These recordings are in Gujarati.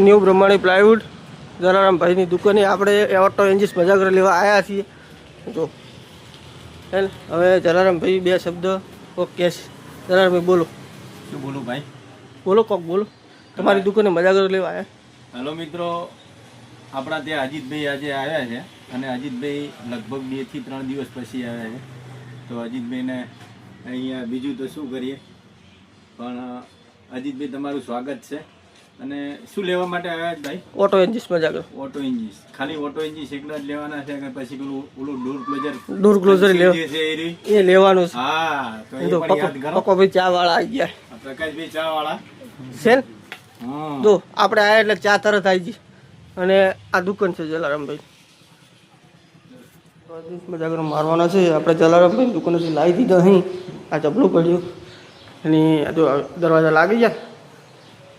ન્યૂ બ્રહ્માણી પ્લાયવુડ જલારામભાઈની દુકાને આપણે ઓટો એન્જિસ મજાગર લેવા આવ્યા છીએ. જો હવે જલારામભાઈ બે શબ્દ ઓકે જલારામભાઈ બોલો. શું બોલું ભાઈ? બોલો કોક બોલો. તમારી દુકાને મજાગર લેવા આવ્યા. હેલો મિત્રો, આપણા ત્યાં અજીતભાઈ આજે આવ્યા છે અને અજીતભાઈ લગભગ 2 થી 3 દિવસ પછી આવ્યા છે. તો અજીતભાઈને અહીંયા બીજું તો શું કરીએ, પણ અજીતભાઈ તમારું સ્વાગત છે. અને શું લેવા માટે આવ્યા છે ભાઈ? ઓટો એન્જિસ મજાગર. ઓટો એન્જિસ. ખાલી ઓટો એન્જિસ એકલા જ લેવાના છે કે પછી ઓલું ડોર ક્લોઝર એ લેવાનું છે? હા, તો એ પણ યાદ કરો. પકોભાઈ ચા વાળા આવી ગયા. પ્રકાશભાઈ ચા વાળા છે ને? જો આપણે આયા એટલે ચા તરત આવી ગઈ. અને આ દુકાન છે જલારામભાઈ મજાગર મારવાના છે. આપણે જલારામભાઈ દુકાનેથી લાવી દીધા અહીં. આ ચપલું પડ્યું અને આ જો દરવાજા લાગી ગયા.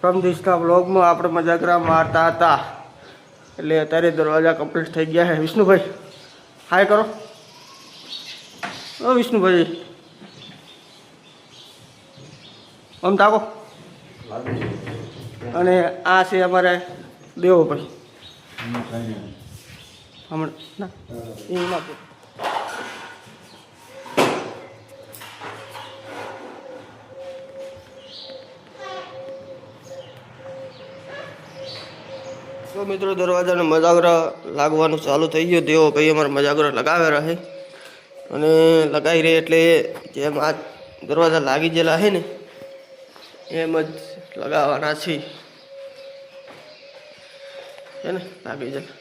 પ્રથમ દિવસના બ્લોગમાં આપણે મજાગરા મારતા હતા એટલે અત્યારે દરવાજા કમ્પ્લીટ થઈ ગયા છે. વિષ્ણુભાઈ હાય કરો. ઓ વિષ્ણુભાઈ આમ તાકો. અને આ છે અમારે દેવોભાઈ. હમણાં ના એ ના તો મિત્રો દરવાજાને મજાગરા લાગવાનું ચાલુ થઈ ગયું. તેઓ ભાઈ અમારે મજાગરા લગાવ્યા રહે અને લગાવી રહે એટલે જેમ આ દરવાજા લાગી ગયેલા છે ને એમ જ લગાવવાના છે ને લાગી જાય.